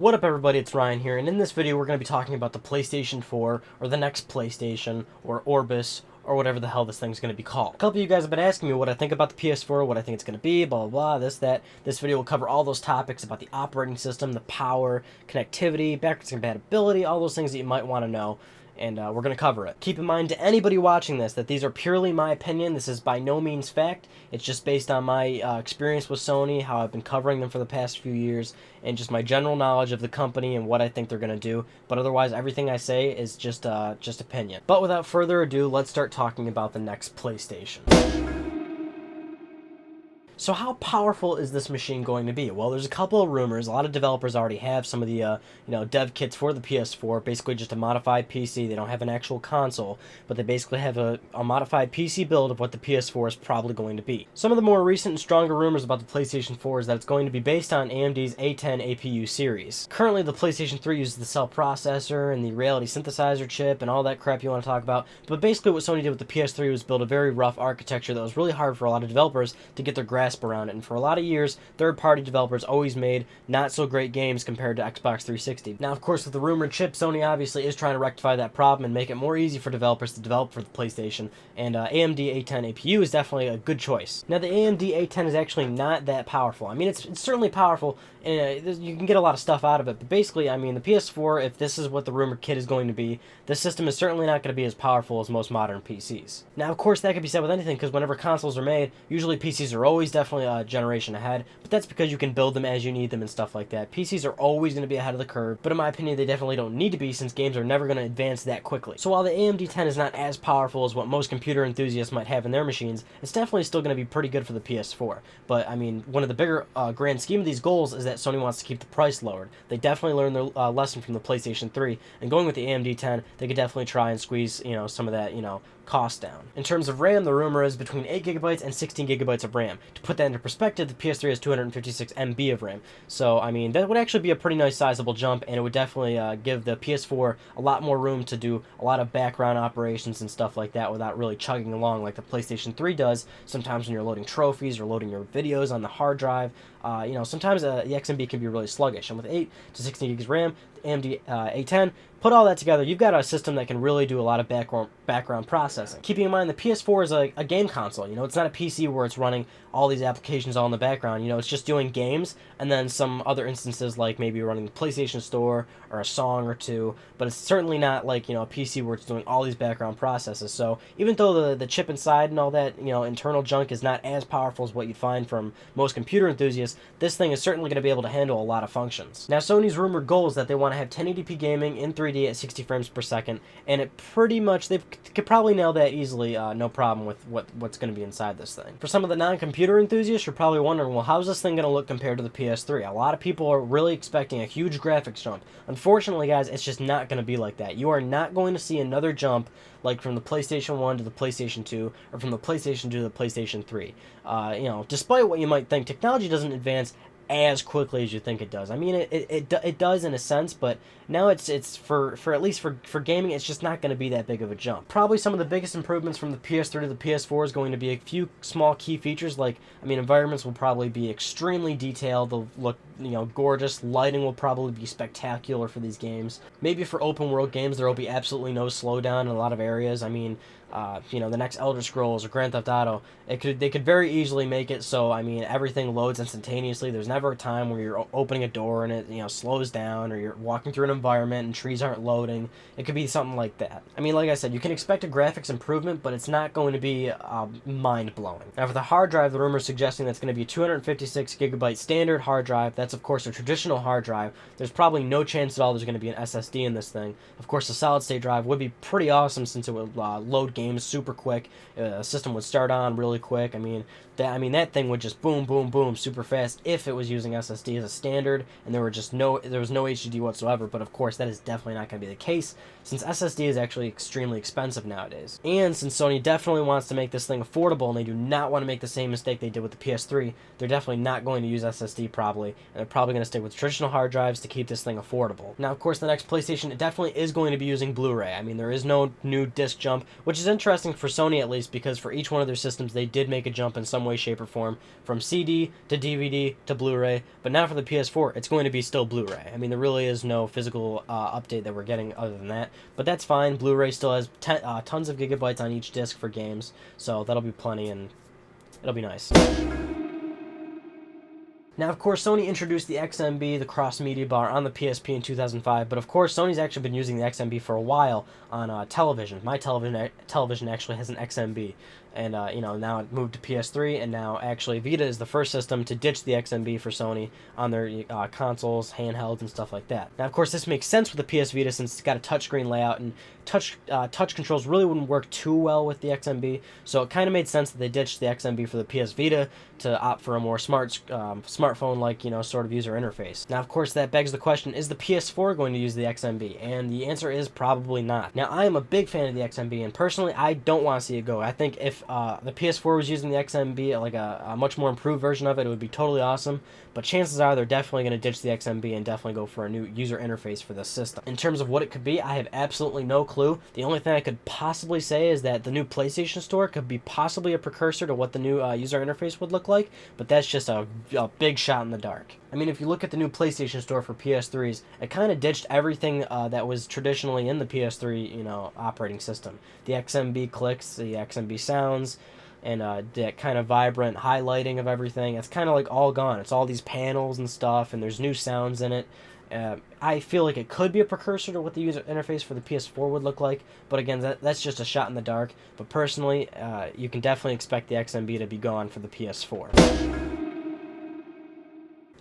What up everybody, it's Ryan here, and in this video we're going to be talking about the PlayStation 4, or the next PlayStation, or Orbis, or whatever the hell this thing's going to be called. A couple of you guys have been asking me what I think about the PS4, what I think it's going to be, blah blah blah, this, that. This video will cover all those topics about the operating system, the power, connectivity, backwards compatibility, all those things that you might want to know. And we're going to cover it. Keep in mind to anybody watching this that these are purely my opinion. This is by no means fact. It's just based on my experience with Sony, how I've been covering them for the past few years, and just my general knowledge of the company and what I think they're going to do. But otherwise, everything I say is just opinion. But without further ado, let's start talking about the next PlayStation. So how powerful is this machine going to be? Well, there's a couple of rumors. A lot of developers already have some of the dev kits for the PS4, basically just a modified PC. They don't have an actual console, but they basically have a modified PC build of what the PS4 is probably going to be. Some of the more recent and stronger rumors about the PlayStation 4 is that it's going to be based on AMD's A10 APU series. Currently, the PlayStation 3 uses the cell processor and the reality synthesizer chip and all that crap you want to talk about, but basically what Sony did with the PS3 was build a very rough architecture that was really hard for a lot of developers to get their grasp around it, and for a lot of years third-party developers always made not so great games compared to Xbox 360. Now of course with the rumored chip, Sony obviously is trying to rectify that problem and make it more easy for developers to develop for the PlayStation, and AMD A10 APU is definitely a good choice. Now the AMD A10 is actually not that powerful. I mean it's certainly powerful and you can get a lot of stuff out of it, but basically I mean the PS4, if this is what the rumored kit is going to be, this system is certainly not going to be as powerful as most modern PCs. Now of course that could be said with anything, because whenever consoles are made, usually PCs are always definitely a generation ahead, but that's because you can build them as you need them and stuff like that. PCs are always going to be ahead of the curve, but in my opinion they definitely don't need to be, since games are never going to advance that quickly. So while the AMD 10 is not as powerful as what most computer enthusiasts might have in their machines, it's definitely still going to be pretty good for the PS4. But I mean, one of the bigger grand scheme of these goals is that Sony wants to keep the price lowered. They definitely learned their lesson from the PlayStation 3, and going with the AMD 10, they could definitely try and squeeze some of that cost down. In terms of RAM, the rumor is between 8GB and 16GB of RAM. To put that into perspective, the PS3 has 256 MB of RAM. So, I mean, that would actually be a pretty nice sizable jump, and it would definitely give the PS4 a lot more room to do a lot of background operations and stuff like that without really chugging along like the PlayStation 3 does sometimes when you're loading trophies or loading your videos on the hard drive. Sometimes the XMB can be really sluggish, and with 8 to 16 gigs RAM, AMD A10, put all that together, you've got a system that can really do a lot of background processing. Keeping in mind the PS4 is a game console. It's not a PC where it's running all these applications all in the background. It's just doing games and then some other instances like maybe running the PlayStation Store or a song or two, but it's certainly not like a PC where it's doing all these background processes. So even though the chip inside and all that internal junk is not as powerful as what you'd find from most computer enthusiasts, this thing is certainly going to be able to handle a lot of functions. Now Sony's rumored goal is that they want to have 1080p gaming in 3D at 60 frames per second, and it pretty much, they could probably nail that easily, no problem with what's going to be inside this thing. For some of the non-computer enthusiasts, you're probably wondering, well, how's this thing going to look compared to the PS3? A lot of people are really expecting a huge graphics jump. Unfortunately, guys, it's just not going to be like that. You are not going to see another jump like from the PlayStation 1 to the PlayStation 2, or from the PlayStation 2 to the PlayStation 3. Despite what you might think, technology doesn't advance as quickly as you think it does. I mean, it does in a sense, but now it's for at least for gaming, it's just not going to be that big of a jump. Probably some of the biggest improvements from the PS3 to the PS4 is going to be a few small key features, like, I mean, environments will probably be extremely detailed. They'll look gorgeous. Lighting will probably be spectacular for these games. Maybe for open world games there will be absolutely no slowdown in a lot of areas. I mean, the next Elder Scrolls or Grand Theft Auto, they could very easily make it so, I mean, everything loads instantaneously. There's never a time where you're opening a door and it slows down, or you're walking through an environment and trees aren't loading. It could be something like that. I mean, like I said, you can expect a graphics improvement, but it's not going to be mind-blowing. Now for the hard drive, the rumor is suggesting that's going to be a 256GB standard hard drive. That's of course a traditional hard drive. There's probably no chance at all there's going to be an SSD in this thing. Of course, the solid-state drive would be pretty awesome, since it would load games super quick. A system would start on really quick. I mean that thing would just boom, boom, boom, super fast if it was using SSD as a standard, and there was no HDD whatsoever. But of course, that is definitely not going to be the case, since SSD is actually extremely expensive nowadays. And since Sony definitely wants to make this thing affordable, and they do not want to make the same mistake they did with the PS3, they're definitely not going to use SSD probably, and they're probably going to stick with traditional hard drives to keep this thing affordable. Now, of course, the next PlayStation, it definitely is going to be using Blu-ray. I mean, there is no new disc jump, which is interesting for Sony at least, because for each one of their systems, they did make a jump in some way, shape, or form, from CD to DVD to Blu-ray. But now for the PS4, it's going to be still Blu-ray. I mean, there really is no physical update that we're getting other than that. But that's fine. Blu-ray still has tons of gigabytes on each disc for games, so that'll be plenty, and it'll be nice. Now, of course, Sony introduced the XMB, the cross-media bar, on the PSP in 2005, but of course, Sony's actually been using the XMB for a while on television. My television actually has an XMB, and now it moved to PS3, and now actually Vita is the first system to ditch the XMB for Sony on their consoles, handhelds, and stuff like that. Now, of course, this makes sense with the PS Vita since it's got a touchscreen layout, and touch controls really wouldn't work too well with the XMB, so it kind of made sense that they ditched the XMB for the PS Vita to opt for a more smartphone-like, sort of user interface. Now, of course, that begs the question, is the PS4 going to use the XMB? And the answer is probably not. Now, I am a big fan of the XMB, and personally, I don't want to see it go. I think if the PS4 was using the XMB, like a much more improved version of it, it would be totally awesome, but chances are they're definitely going to ditch the XMB and definitely go for a new user interface for this system. In terms of what it could be, I have absolutely no clue. The only thing I could possibly say is that the new PlayStation Store could be possibly a precursor to what the new user interface would look like, but that's just a big shot in the dark. I mean, if you look at the new PlayStation Store for PS3s, it kind of ditched everything that was traditionally in the PS3, operating system. The XMB clicks, the XMB sounds, and that kind of vibrant highlighting of everything. It's kind of like all gone. It's all these panels and stuff, and there's new sounds in it. I feel like it could be a precursor to what the user interface for the PS4 would look like, but again, that's just a shot in the dark. But personally, you can definitely expect the XMB to be gone for the PS4.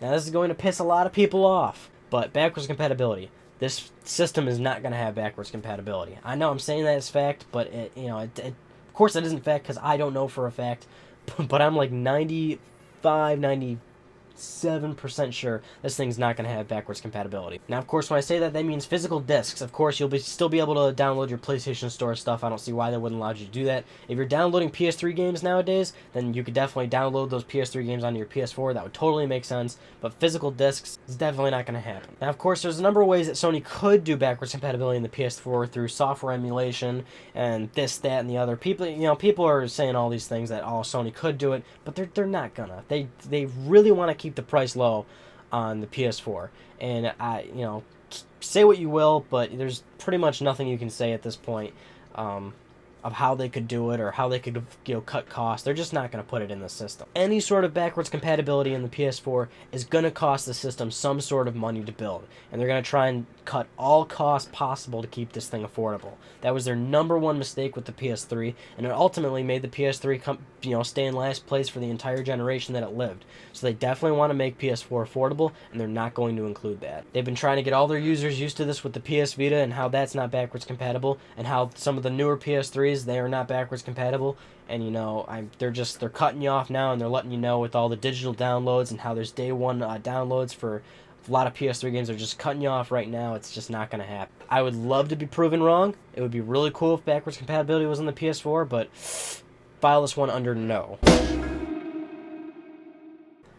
Now, this is going to piss a lot of people off, but backwards compatibility. This system is not going to have backwards compatibility. I know I'm saying that as fact, but of course it isn't fact because I don't know for a fact, but I'm like 97% sure this thing's not going to have backwards compatibility. Now, of course, when I say that, that means physical discs. Of course, you'll still be able to download your PlayStation Store stuff. I don't see why they wouldn't allow you to do that. If you're downloading PS3 games nowadays, then you could definitely download those PS3 games onto your PS4. That would totally make sense, but physical discs is definitely not going to happen. Now, of course, there's a number of ways that Sony could do backwards compatibility in the PS4 through software emulation and this, that, and the other. People are saying all these things that Sony could do it, but they're not gonna. They really want to keep the price low on the PS4, and say what you will, but there's pretty much nothing you can say at this point of how they could do it or how they could cut costs. They're just not going to put it in the system. Any sort of backwards compatibility in the PS4 is going to cost the system some sort of money to build, and they're going to try and cut all costs possible to keep this thing affordable. That was their number one mistake with the PS3, and it ultimately made the PS3 stay in last place for the entire generation that it lived. So they definitely want to make PS4 affordable, and they're not going to include that. They've been trying to get all their users used to this with the PS Vita and how that's not backwards compatible, and how some of the newer PS3s, they are not backwards compatible, and they're cutting you off now, and they're letting you know with all the digital downloads and how there's day one downloads for a lot of PS3 games. They're just cutting you off right now. It's just not going to happen. I would love to be proven wrong. It would be really cool if backwards compatibility was on the PS4, but file this one under no.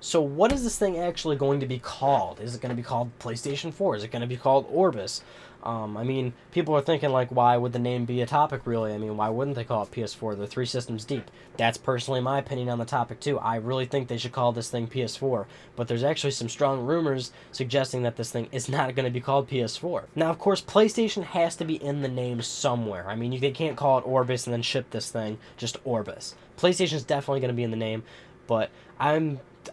So what is this thing actually going to be called? Is it going to be called PlayStation 4? Is it going to be called Orbis? People are thinking, why would the name be a topic, really? Why wouldn't they call it PS4? They're 3 systems deep. That's personally my opinion on the topic, too. I really think they should call this thing PS4. But there's actually some strong rumors suggesting that this thing is not going to be called PS4. Now, of course, PlayStation has to be in the name somewhere. They can't call it Orbis and then ship this thing just Orbis. PlayStation's definitely going to be in the name, but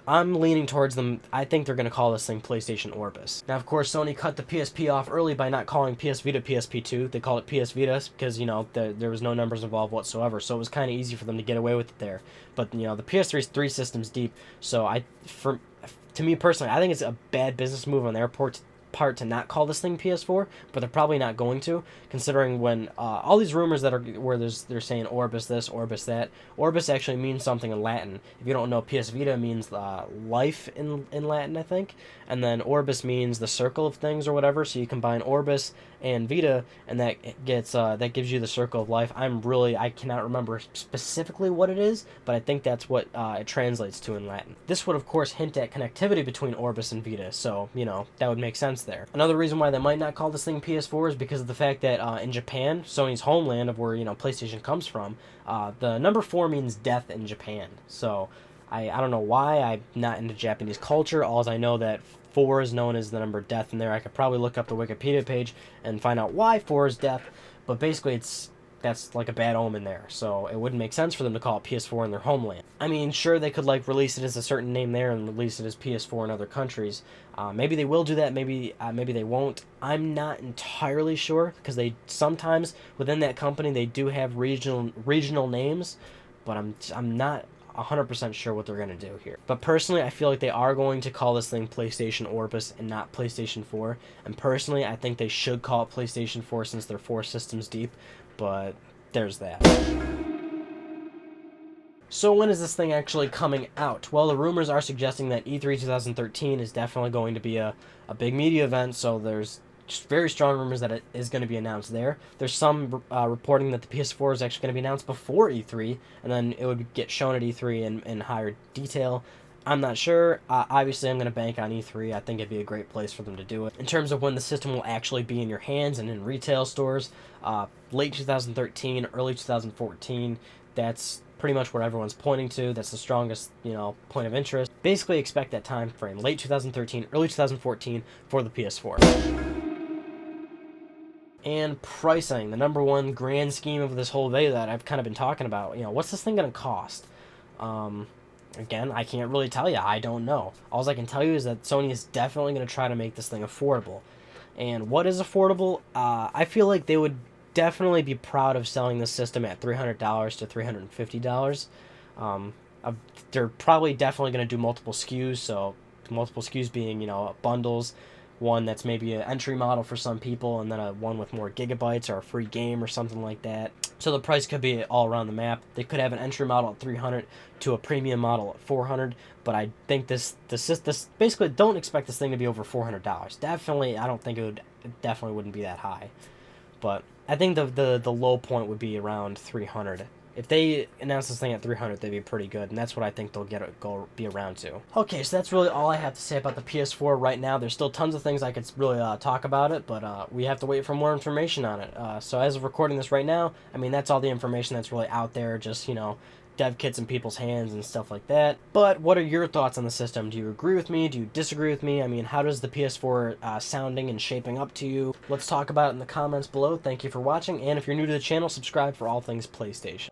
I'm leaning towards them. I think they're going to call this thing PlayStation Orbis. Now, of course, Sony cut the PSP off early by not calling PS Vita PSP2. They called it PS Vita because, there was no numbers involved whatsoever, so it was kind of easy for them to get away with it there. But, the PS3 is 3 systems deep, so to me personally, I think it's a bad business move on their part to not call this thing PS4, but they're probably not going to, considering when all these rumors that are where they're saying Orbis this, Orbis that. Orbis actually means something in Latin. If you don't know, PS Vita means life in Latin, I think, and then Orbis means the circle of things or whatever. So you combine Orbis and Vita, and that gives you the circle of life. I cannot remember specifically what it is, but I think that's what it translates to in Latin. This would of course hint at connectivity between Orbis and Vita, so that would make sense there. Another reason why they might not call this thing PS4 is because of the fact that in Japan, Sony's homeland of where, you know, PlayStation comes from, the number 4 means death in Japan. So I don't know why. I'm not into Japanese culture. All I know that 4 is known as the number death in there. I could probably look up the Wikipedia page and find out why 4 is death, but basically that's like a bad omen there, so it wouldn't make sense for them to call it PS4 in their homeland. I mean, sure, they could like release it as a certain name there and release it as PS4 in other countries. Maybe they will do that. Maybe they won't. I'm not entirely sure because they sometimes within that company they do have regional names, but I'm not 100% sure what they're going to do here. But personally, I feel like they are going to call this thing PlayStation Orbis and not PlayStation 4. And personally, I think they should call it PlayStation 4 since they're 4 systems deep. But there's that. So when is this thing actually coming out? Well, the rumors are suggesting that E3 2013 is definitely going to be a big media event, so there's very strong rumors that it is going to be announced there. There's some reporting that the PS4 is actually going to be announced before E3, and then it would get shown at E3 in higher detail. I'm not sure. Obviously, I'm going to bank on E3. I think it'd be a great place for them to do it. In terms of when the system will actually be in your hands and in retail stores, late 2013, early 2014, that's pretty much what everyone's pointing to. That's the strongest, you know, point of interest. Basically, expect that time frame, late 2013, early 2014, for the PS4. And pricing, the number one grand scheme of this whole video that I've kind of been talking about. You know, what's this thing going to cost? Again, I can't really tell you. I don't know. All I can tell you is that Sony is definitely going to try to make this thing affordable. And what is affordable? I feel like they would definitely be proud of selling this system at $300 to $350. They're probably definitely going to do multiple SKUs, so multiple SKUs being, you know, bundles. One that's maybe an entry model for some people, and then one with more gigabytes or a free game or something like that. So the price could be all around the map. They could have an entry model at $300 to a premium model at $400, but I think this basically don't expect this thing to be over $400. Definitely, I don't think it definitely wouldn't be that high. But I think the low point would be around $300. If they announce this thing at $300, they'd be pretty good, and that's what I think they'll be around to. Okay, so that's really all I have to say about the PS4 right now. There's still tons of things I could really talk about it, but we have to wait for more information on it. So as of recording this right now, I mean, that's all the information that's really out there, just, you know, dev kits in people's hands and stuff like that. But what are your thoughts on the system? Do you agree with me? Do you disagree with me? I mean, how does the PS4 sounding and shaping up to you? Let's talk about it in the comments below. Thank you for watching, and if you're new to the channel, subscribe for all things PlayStation.